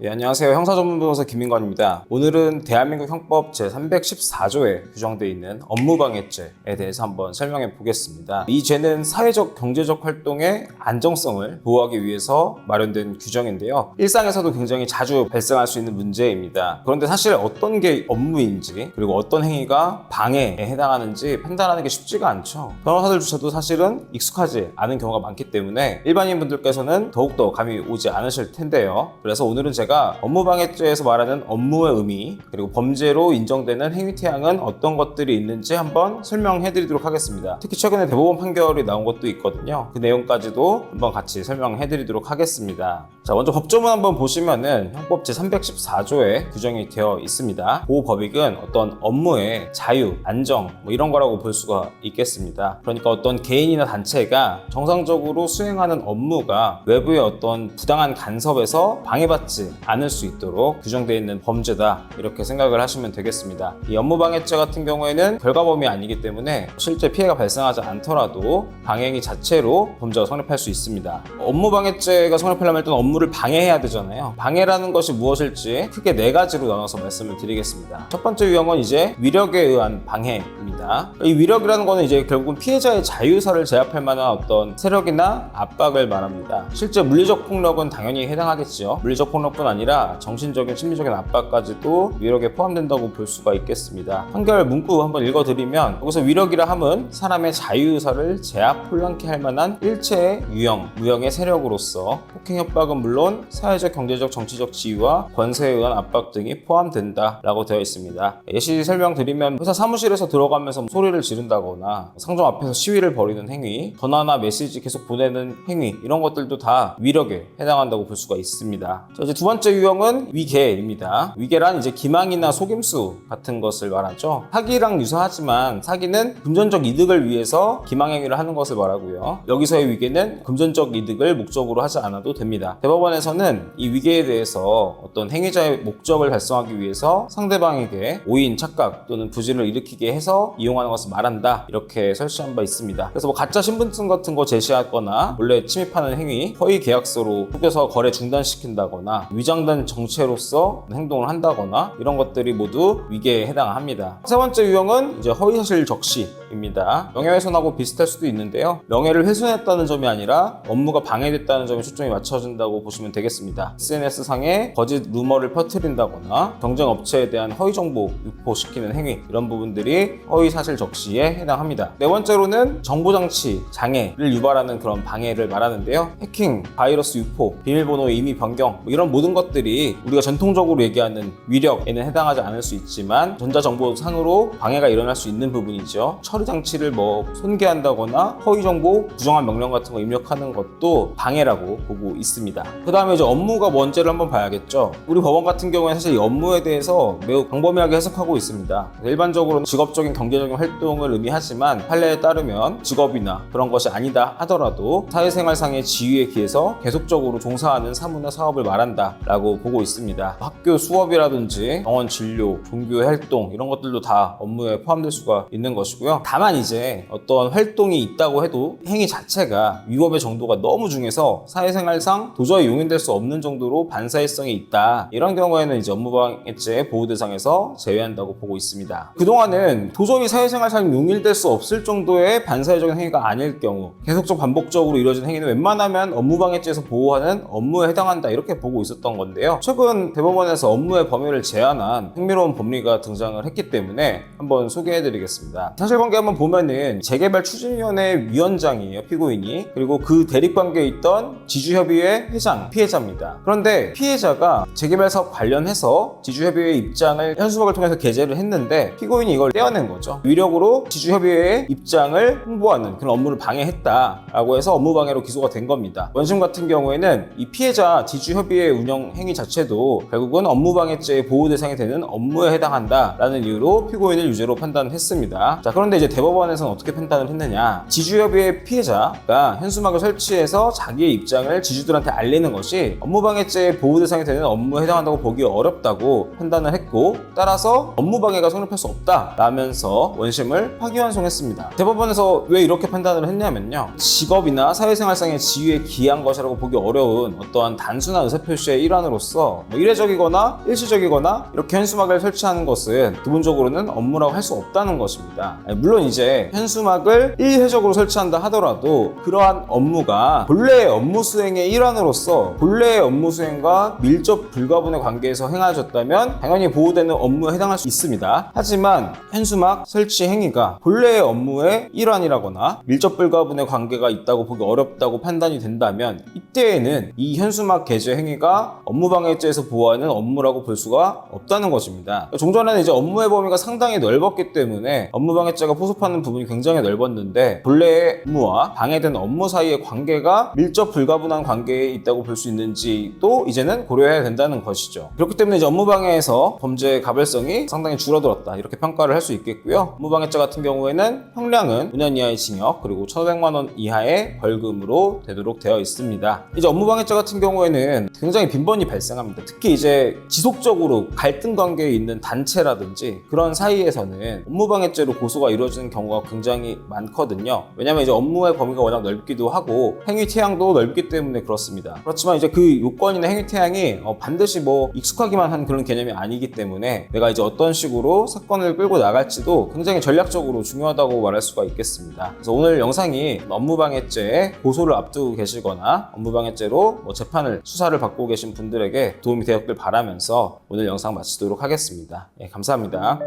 안녕하세요. 형사전문변호사 김민관입니다. 오늘은 대한민국 형법 제314조에 규정되어 있는 업무방해죄에 대해서 한번 설명해 보겠습니다. 이 죄는 사회적, 경제적 활동의 안정성을 보호하기 위해서 마련된 규정인데요. 일상에서도 굉장히 자주 발생할 수 있는 문제입니다. 그런데 사실 어떤 게 업무인지 그리고 어떤 행위가 방해에 해당하는지 판단하는 게 쉽지가 않죠. 변호사들조차도 사실은 익숙하지 않은 경우가 많기 때문에 일반인분들께서는 더욱더 감이 오지 않으실 텐데요. 그래서 오늘은 제가 업무방해죄에서 말하는 업무의 의미 그리고 범죄로 인정되는 행위태양은 어떤 것들이 있는지 한번 설명해 드리도록 하겠습니다. 특히 최근에 대법원 판결이 나온 것도 있거든요. 그 내용까지도 한번 같이 설명해 드리도록 하겠습니다. 자, 먼저 법조문 한번 보시면은 형법 제314조에 규정이 되어 있습니다. 보호법익은 어떤 업무의 자유, 안정 이런 거라고 볼 수가 있겠습니다. 그러니까 어떤 개인이나 단체가 정상적으로 수행하는 업무가 외부의 어떤 부당한 간섭에서 방해받지 않을 수 있도록 규정되어 있는 범죄다, 이렇게 생각을 하시면 되겠습니다. 이 업무방해죄 같은 경우에는 결과범위 아니기 때문에 실제 피해가 발생하지 않더라도 방해행위 자체로 범죄가 성립할 수 있습니다. 업무방해죄가 성립하려면 일단 업무를 방해해야 되잖아요. 방해라는 것이 무엇일지 크게 네 가지로 나눠서 말씀을 드리겠습니다. 첫 번째 유형은 이제 위력에 의한 방해입니다. 이 위력이라는 거는 이제 결국은 피해자의 자유사를 제압할 만한 어떤 세력이나 압박을 말합니다. 실제 물리적 폭력은 당연히 해당하겠죠. 물리적 폭력뿐 아니라 정신적인, 심리적인 압박까지도 위력에 포함된다고 볼 수가 있겠습니다. 판결 문구 한번 읽어드리면, 여기서 위력이라 함은 사람의 자유의사를 제압, 혼란케 할 만한 일체의 유형, 무형의 세력으로서 폭행, 협박은 물론 사회적, 경제적, 정치적 지위와 권세에 의한 압박 등이 포함된다 라고 되어 있습니다. 예시 설명드리면, 회사 사무실에서 들어가면서 소리를 지른다거나 상점 앞에서 시위를 벌이는 행위, 전화나 메시지 계속 보내는 행위, 이런 것들도 다 위력에 해당한다고 볼 수가 있습니다. 자, 이제 두 번째 유형은 위계입니다. 위계란 이제 기망이나 속임수 같은 것을 말하죠. 사기랑 유사하지만 사기는 금전적 이득을 위해서 기망행위를 하는 것을 말하고요. 여기서의 위계는 금전적 이득을 목적으로 하지 않아도 됩니다. 대법원에서는 이 위계에 대해서 어떤 행위자의 목적을 달성하기 위해서 상대방에게 오인, 착각 또는 부진을 일으키게 해서 이용하는 것을 말한다, 이렇게 설치한 바 있습니다. 그래서 가짜 신분증 같은 거 제시하거나 몰래 침입하는 행위, 허위 계약서로 속여서 거래 중단시킨다거나 위장된 정체로서 행동을 한다거나 이런 것들이 모두 위계에 해당합니다. 세 번째 유형은 이제 허위사실 적시입니다. 명예훼손하고 비슷할 수도 있는데요. 명예를 훼손했다는 점이 아니라 업무가 방해됐다는 점에 초점이 맞춰진다고 보시면 되겠습니다. SNS상에 거짓 루머를 퍼뜨린다거나 경쟁 업체에 대한 허위 정보 유포시키는 행위, 이런 부분들이 허위사실 적시에 해당합니다. 네 번째로는 정보장치 장애를 유발하는 그런 방해를 말하는데요. 해킹, 바이러스 유포, 비밀번호의 임의 변경, 이런 모든 것들이 우리가 전통적으로 얘기하는 위력에는 해당하지 않을 수 있지만 전자정보상으로 방해가 일어날 수 있는 부분이죠. 처리장치를 손괴한다거나 허위정보, 부정한 명령 같은 거 입력하는 것도 방해라고 보고 있습니다. 그 다음에 이제 업무가 뭔지를 한번 봐야겠죠. 우리 법원 같은 경우에 사실 이 업무에 대해서 매우 광범위하게 해석하고 있습니다. 일반적으로는 직업적인, 경제적인 활동을 의미하지만 판례에 따르면 직업이나 그런 것이 아니다 하더라도 사회생활상의 지위에 기해서 계속적으로 종사하는 사무나 사업을 말한다 라고 보고 있습니다. 학교 수업이라든지 병원 진료, 종교 활동, 이런 것들도 다 업무에 포함될 수가 있는 것이고요. 다만 이제 어떤 활동이 있다고 해도 행위 자체가 위법의 정도가 너무 중해서 사회생활상 도저히 용인될 수 없는 정도로 반사회성이 있다, 이런 경우에는 이제 업무방해죄 보호 대상에서 제외한다고 보고 있습니다. 그동안은 도저히 사회생활상 용인될 수 없을 정도의 반사회적인 행위가 아닐 경우, 계속적 반복적으로 이루어진 행위는 웬만하면 업무방해죄에서 보호하는 업무에 해당한다, 이렇게 보고 있었던 건데요. 최근 대법원에서 업무의 범위를 제한한 흥미로운 법리가 등장을 했기 때문에 한번 소개해드리겠습니다. 사실관계 한번 보면은 재개발 추진위원회 위원장이에요, 피고인이. 그리고 그 대립관계에 있던 지주협의회 회장, 피해자입니다. 그런데 피해자가 재개발 사업 관련해서 지주협의회 입장을 현수막을 통해서 게재를 했는데 피고인이 이걸 떼어낸 거죠. 위력으로 지주협의회의 입장을 홍보하는 그런 업무를 방해했다라고 해서 업무방해로 기소가 된 겁니다. 원심 같은 경우에는 이 피해자 지주협의회 운영 행위 자체도 결국은 업무방해죄의 보호 대상이 되는 업무에 해당한다라는 이유로 피고인을 유죄로 판단했습니다. 자, 그런데 이제 대법원에서는 어떻게 판단을 했느냐, 지주협의회 피해자가 현수막을 설치해서 자기의 입장을 지주들한테 알리는 것이 업무방해죄의 보호 대상이 되는 업무에 해당한다고 보기 어렵다고 판단을 했고, 따라서 업무방해가 성립할 수 없다라면서 원심을 파기환송했습니다. 대법원에서 왜 이렇게 판단을 했냐면요, 직업이나 사회생활상의 지위에 기한 것이라고 보기 어려운 어떠한 단순한 의사표시의 일환으로서 이례적이거나 일시적이거나 이렇게 현수막을 설치하는 것은 기본적으로는 업무라고 할 수 없다는 것입니다. 물론 이제 현수막을 일회적으로 설치한다 하더라도 그러한 업무가 본래의 업무 수행의 일환으로서 본래의 업무 수행과 밀접 불가분의 관계에서 행하셨다면 당연히 보호되는 업무에 해당할 수 있습니다. 하지만 현수막 설치 행위가 본래의 업무의 일환이라거나 밀접 불가분의 관계가 있다고 보기 어렵다고 판단이 된다면 이때에는 이 현수막 게재 행위가 업무방해죄에서 보호하는 업무라고 볼 수가 없다는 것입니다. 종전에는 이제 업무의 범위가 상당히 넓었기 때문에 업무방해죄가 포섭하는 부분이 굉장히 넓었는데, 본래의 업무와 방해된 업무 사이의 관계가 밀접 불가분한 관계에 있다고 볼 수 있는지도 이제는 고려해야 된다는 것이죠. 그렇기 때문에 이제 업무방해에서 범죄의 가별성이 상당히 줄어들었다, 이렇게 평가를 할 수 있겠고요. 업무방해죄 같은 경우에는 형량은 5년 이하의 징역 그리고 1,500만 원 이하의 벌금으로 되도록 되어 있습니다. 이제 업무방해죄 같은 경우에는 굉장히 빈번히 발생합니다. 특히 이제 지속적으로 갈등 관계에 있는 단체라든지 그런 사이에서는 업무방해죄로 고소가 이루어지는 경우가 굉장히 많거든요. 왜냐하면 이제 업무의 범위가 워낙 넓기도 하고 행위 태양도 넓기 때문에 그렇습니다. 그렇지만 이제 그 요건이나 행위 태양이 반드시 익숙하기만 한 그런 개념이 아니기 때문에 내가 이제 어떤 식으로 사건을 끌고 나갈지도 굉장히 전략적으로 중요하다고 말할 수가 있겠습니다. 그래서 오늘 영상이 업무방해죄에 고소를 앞두고 계시거나 업무방해죄로 재판을 수사를 받고 계신 분들에게 도움이 되었길 바라면서 오늘 영상 마치도록 하겠습니다. 감사합니다.